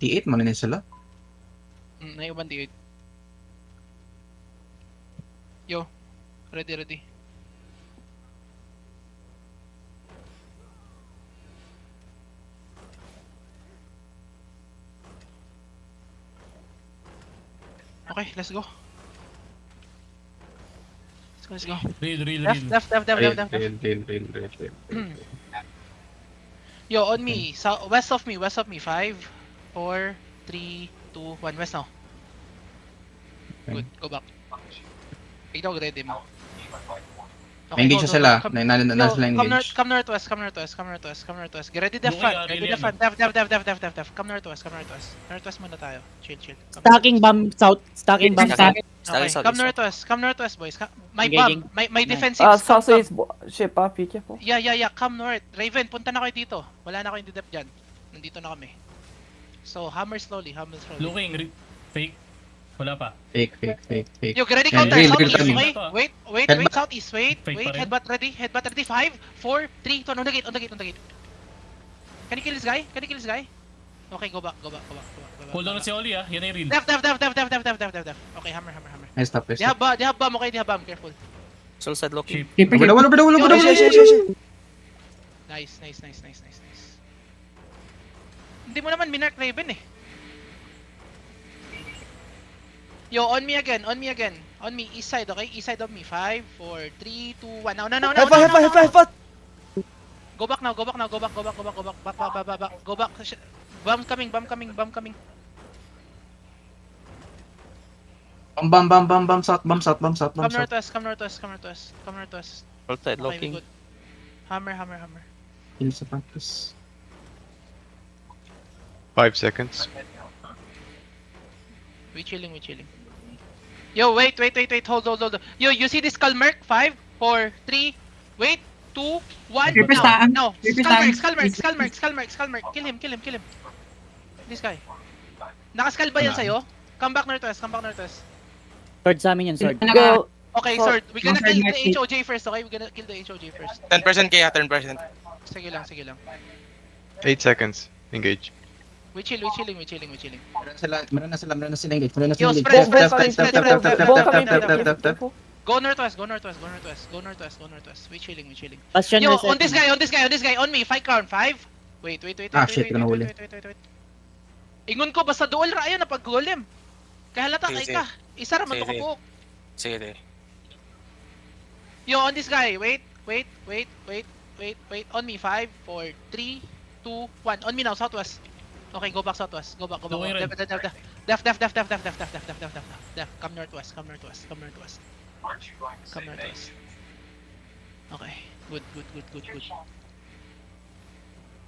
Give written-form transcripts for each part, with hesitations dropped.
T8 mo na sila. Naiuban D8. Yo, ready. Okay, let's go. Let's go. Real. Left. Yo, on me. So, west of me. 5, 4, 3, 2, 1. West now. Good, go back. Ikaw, ready mo. Engage na sila. Nasa sila engage. Come northwest. Get ready the front. Def. Come northwest. Northwest muna tayo. Chill. Stacking bomb south. Stacking bomb south. Okay, come northwest, boys. May Engaging. bomb. May defensive. South is ship be careful. Yeah. Come north. Raven, punta na kayo dito. Wala na kayo didep dyan. Nandito na kami. So, hammer slowly. Looking, fake. Wala pa. Fake. Yo, get ready Yeah, counter. real Southeast, kami. okay? Wait, Headbutt. southeast. Wait. Fake pa rin. Headbutt ready. 5, 4, 3, 2, on the gate. Can you kill this guy? Okay, go back. Hold on na si Oli yan ay real. Def. Okay, hammer. Nice stop. They have bomb, okay? They have bomb, careful. Soul side looking. Shape. Wala. Nice. Hindi mo naman minark Raven eh. Yo, on me again. On me, east side, okay? East side of me. 5, 4, 3, 2, 1. Now. Headbutt. Go back now. Back. Go back. Bomb coming. Bam. South. Come northwest. Soul side Okay, we looking. good. Hammer. Kill sa practice. 5 seconds. We chilling. Yo, wait. Hold. Yo, you see this skull merc? 5, 4, 3, wait, 2, 1. No. Skull merc. Kill him. This guy. Naka-skull ba yan sa'yo? Come back northwest. Sword sa amin yun, sword. Go. Okay, So, sword. We're gonna kill the HOJ first, okay? We're gonna kill the HOJ first. 10% kaya, 10%. Sige lang. 8 seconds. Engage. We chilling. Meron na sila engage. Yo, spread. Def. Go northwest. We chilling. Bastion Yo, reset. on this guy. On me. 5 count. 5. Wait. Ah, shit, kinahuli. Ingon ko, basta dual ra ayo na pag golem. Kaya halata kay Sige. ka. Isa ra man to Sige. ko. Sige. Yo, on this guy. Wait. On me. 5, 4, 3, 2, 1. On me now, southwest. Okay, go back southwest. Go back. Going red. Def. Come northwest. Okay. Good.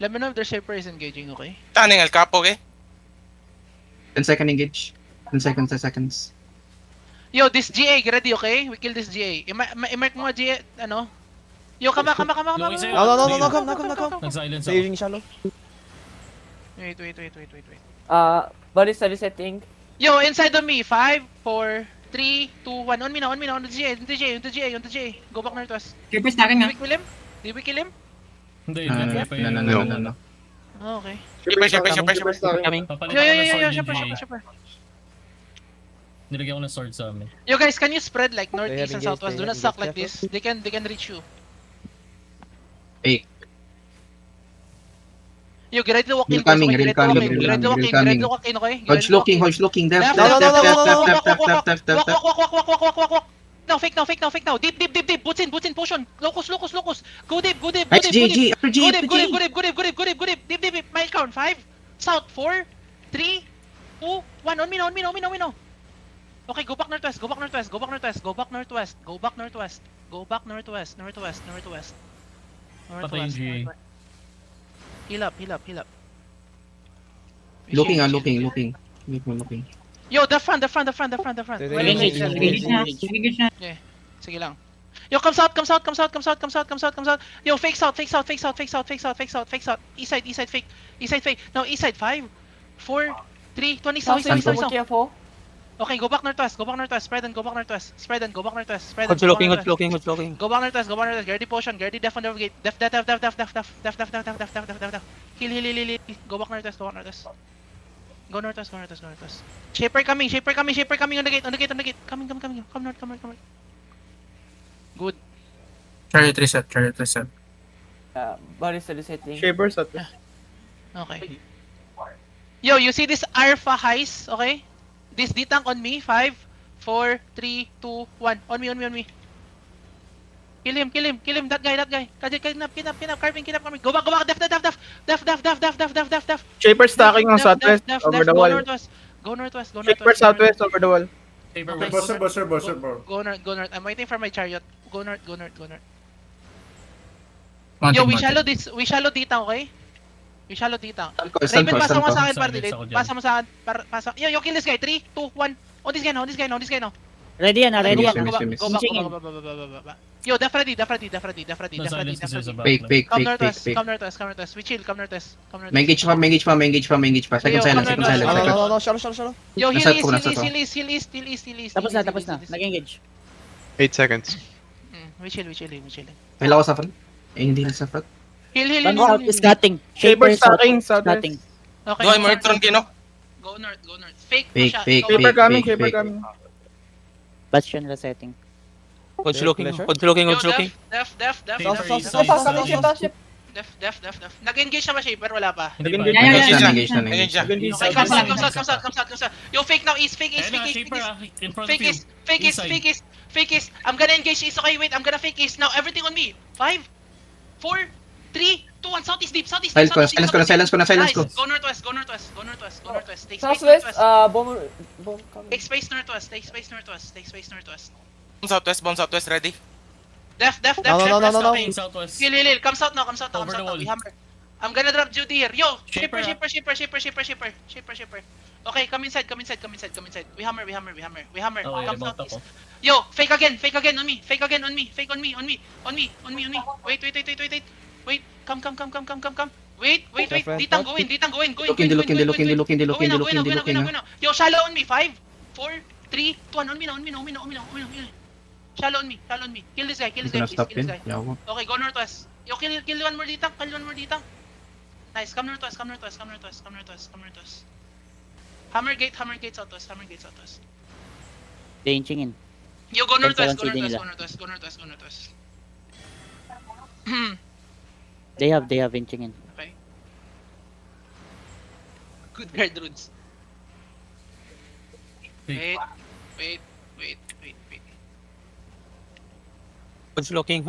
Let me know if their shaper is engaging, okay? Taning al capo, okay? 10 second engage. 10 seconds. Yo, this GA, get ready, okay? We kill this GA. I-mark mo nga GA, ano? Yo, come. Looking sa'yo. No, come. Nag-silence They're ako. using shallow. Wait. Body study setting. Yo, inside of me. 5, 4, 3, 2, 1. On me now. On the GA. Go back northwest. Creeper stacking Did we kill him? Hindi, No. Oh, okay. Shipper. Coming. Papalitan Yo, ko ng sword yung shaper. GA. Nilagyan ko ng sword sa amin. Yo, guys, can you spread like northeast and engaged, southwest? Do they not have suck like engaged, this. They can reach you. Yo, get ready to walk in. Real coming, Get ready to walk in, okay? Hodge looking. Def. Walk. No, fake now. Deep. Boots in, potion. Locus. Go deep. Nice GG. After G. Go deep. Deep. Mile count. 5, south, 4, 3, 2, 1. On me now. Okay, go back northwest. Patay yung GA. Heal up. Looking. Yo, the front. Engage na. Sige lang. Yo, come south. Yo, fake south. East side fake. No, east side. 5, 4, 3, 20 south. Careful. Okay, go back northwest. Spread and go back northwest. Hodge looking. Go back northwest. Gerdy potion. Gerdy def on the gate. Def. Heal. Go back northwest. Go northwest, go northwest, go northwest. Shaper coming on the gate. Coming. Come north. Good. Chariot reset. Body is resetting. Shaper Southwest. Okay. Yo, you see this Alpha highs, okay? This D-tank on me. 5, 4, 3, 2, 1. On me. Kill him. That guy. Kidnap. Carving. Go back. Def. Shaper stacking on Southwest Def. over the Go wall. northwest. Shaper Southwest over the wall. Paper Okay, west. Go north. I'm waiting for my chariot. Go north. Mountain, Yo, we mountain. shallow D-tank, okay? We shallow D-tank. Stand Raven, ko. pasa mo sa akin, Silence party. ako dyan. Pasa mo sa akin. Pasa. Yo, kill this guy. 3, 2, 1. On this guy now. Ready yan, ready yan. Miss. Go back. Inching in. Yo, def ready. No silence kasi sa Fake. backline. Come northwest. We chill, come northwest. May engage pa. Second silence. No, shallow. Yo, Nasa heal ko, nasa ko. east. Tapos na. Nag-engage. 8 seconds. We chill. Kailan ko sa front? Hindi na sa front. Heal. One more out is cutting. Shaper Shaper stacking Southwest. cutting. Okay. Go, Mortron, Kino. Go north. Fake. Fake. Shaper coming. Bastion resetting. Hodge looking. Yo, def. Paper east Ship. side. Def. Nag-engage na ba Shaper? Wala pa. Hindi pa. Engage na. Ayun siya. Okay, come south. Yo, fake now, east. Fake Ayun na, east. Shaper in front of Fake you. east. I'm gonna engage east. Okay, wait. I'm gonna fake east. Now, everything on me. 5, 4, 3, 2, 1. Southeast deep. Silence ko na. Nice. Go northwest. Take space Southwest, northwest. bomb coming. Take space northwest. Bomb southwest, ready? Def. No. Okay. Southwest. Heal. Come south now. Over the wall. We hammer. I'm gonna drop Judy here. Yo, Shaper, shipper. Okay, come inside. We hammer. Okay, Come about southeast. ako. Yo, fake again on me. Fake on me. Wait. Come. Wait. Ditang, go in. Looking. Yo, shallow on me. 5, 4, 3, 2, 1. On me. Shallow on me. Kill this guy. Stop Kill this yun. guy. Okay, go northwest. Yo, kill one more ditang. Nice, come northwest. Hammer gate southwest. They inching in. Yo, go northwest. Go northwest. They have inching in. Okay. Good guard runes. Wait. Hodge looking.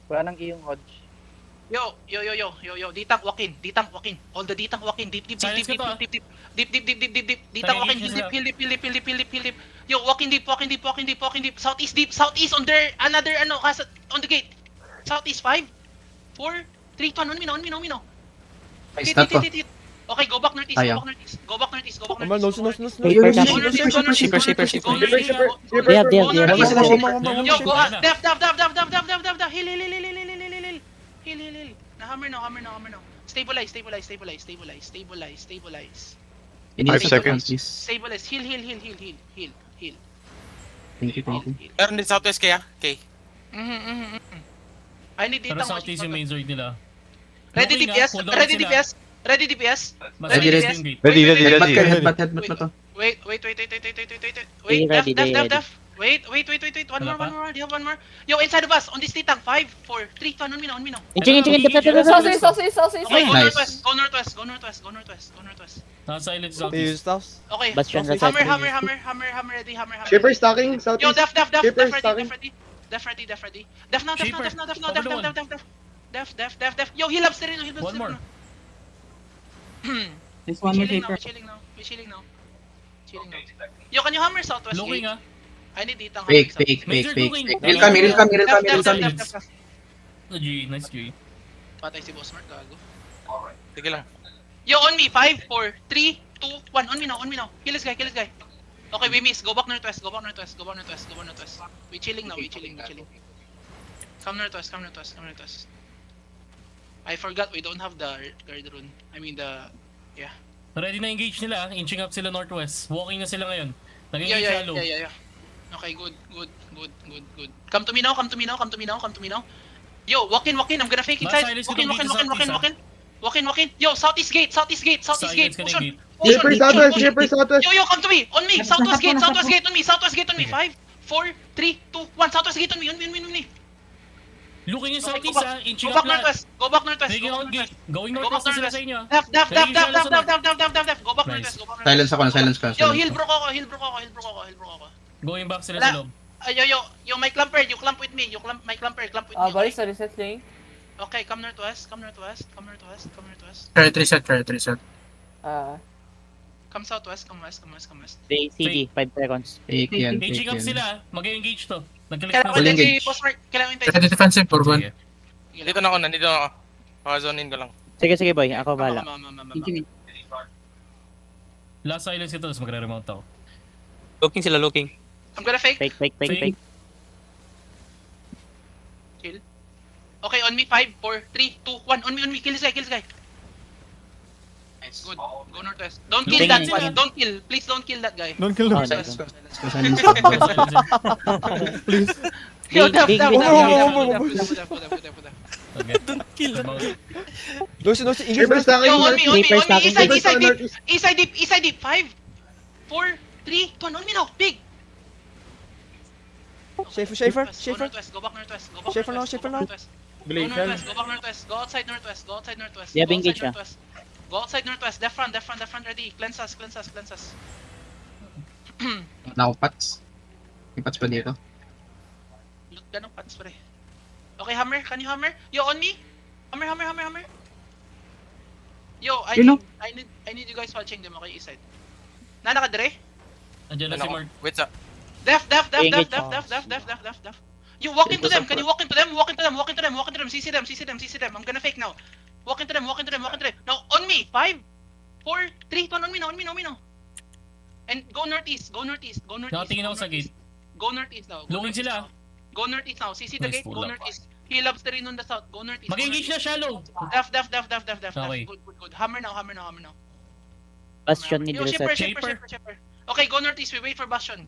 Wala nang iyong Hodge. Yo. Ditang walk in. All the ditang walk in. Deep. Silence ka to, ah. Deep. Ditang walk in. Heal deep. Yo, walk in deep. Southeast deep. Southeast on another on the gate. Southeast 5, 4, 3, 2, 1. On me now. Ay, stop ko. Okay, go back northeast. Ayaw. Go back northeast. No. Go northeast. Shipper. They have. Yo, go ha. Def. Heal. Hammer now. Stabilize. You need 5 to seconds. please. Stabilize. Heal. Thank you. Meron din southwest kaya? Okay. I need Pero ditang. southeast yung main sword nila. Ready Looking, ah, DPS. cooldown Ready sila. DPS. Ready DPS. Masaya Ready, yung gate. Ready. Headbutt na to. Wait. They ready. Def. Wait. One Wala pa? more. Do you have one more? Yo, inside of us. On this ditang. 5, 4, 3, 2, 1. On me now. Inching in. Southeast. Okay, Nice. go northwest. Naka-silence southeast. Okay. Bastion Hammer, resetting. ready. Hammer. Shaper stacking Yo, Southeast. Def Shaper ready. stacking. Def ready. Def now. Shaper, over the wall. Def. Yo, heal up Sereno. One more. This one more Shaper. We chilling now. Yo, can you hammer southwest Looking, gate? ah. I need ditang. Fake. Major looking. Real kami. Def. G, nice G. Patay si Boss Mark, gago. Sige lang. Yo, on me. 5, 4, 3, 2, 1. On me now. Kill this guy. Okay, we miss. Go back northwest. We chilling now. Come northwest. I forgot we don't have the guard rune. I mean Ready na engage nila. Inching up sila northwest. Walking na sila ngayon. Nag-engage yeah. shallow. Okay, good. Come to me now. Yo, walk in. I'm gonna fake inside. Silence Walk in. itong dito sa Walk in, walk in. Yo, southeast gate, southeast gate, southeast gate. Silence ka na Push on. yung gate. Push on, Shaper push on, southwest, push on. shaper southwest. Yo, come to me. On me. Southwest gate, southwest gate on me. Southwest gate on me. 5, 4, 3, 2, 1. Southwest gate on me. On me. Looking yung Okay, southeast go back. ha, inching Go up back lahat. northwest. Go back northwest. Taking Go out back gate. northwest. Going Go northwest back na sila northwest. sa inyo ha. Def. Go back Nice. northwest. Go back Nice. northwest. Silence ako na, silence ka. Yo, silence heal ka. bro ko. Going back sila Wala. sa loob. Yo, my clumper. You clump with me. My clumper. Clump with me. Balik sa reset lane. Okay, come northwest. Come northwest. Turret reset. Come southwest. Come west. They CD, 5 seconds. Fake yan, fake Inching up yan. sila ha. Mag-engage to. Nag-collect Kailangan na ko Full sila. din si engage. Postmark. Kailangan ko Ready tayo. defensive, Bourbon. Sige. Nandito na ako. Zone in ko lang. Sige boy, ako bahala. Last silence ito, tapos magre-remount ako. Looking. I'm gonna fake. Fake. Kill. Okay, on me. 5, 4, 3, 2, 1. On me. Kill this guy. Nice, good. Go northwest. Don't kill Tingin that sila. one. Don't kill. Please don't kill that guy. Don't kill Oh, him. Silence ko, silence ko. Please. Yo, def. Big. Okay. Don't kill. Remount. Shaper sa akin. Yo, on me. Sleepers sa akin. East side deep. 5, 4, 3, 2, 1. On me now. Big. Shaper. Go back northwest. Shaper now. Glacial. Go back northwest. Go outside northwest. Yeah, engage siya. Go outside northwest. Def front ready. Cleanse us. Wala ako pats. May pats pa dito. Look, ganong pants pre. Okay, hammer. Can you hammer? Yo, on me. Hammer. Yo, I need you guys watching them. Okay, east side. Naka dire? Andiyan na si Mark. Wait sa. Def. Engage. You walk into them. Can you walk into them? CC them. I'm gonna fake now. Walk into them. Now on me. 5, 4, 3, 2, 1. On me now. And go northeast. Nakatingin ako sa gate. Go northeast now. Looking sila. Go northeast now. CC the Nice gate. Go pull up. northeast. He loves the rin on the south. Go northeast. Mag-engage na shallow. Def. Okay. Good. Hammer now. Bastion need Yo, reset. Shaper. Okay, go northeast. We wait for Bastion.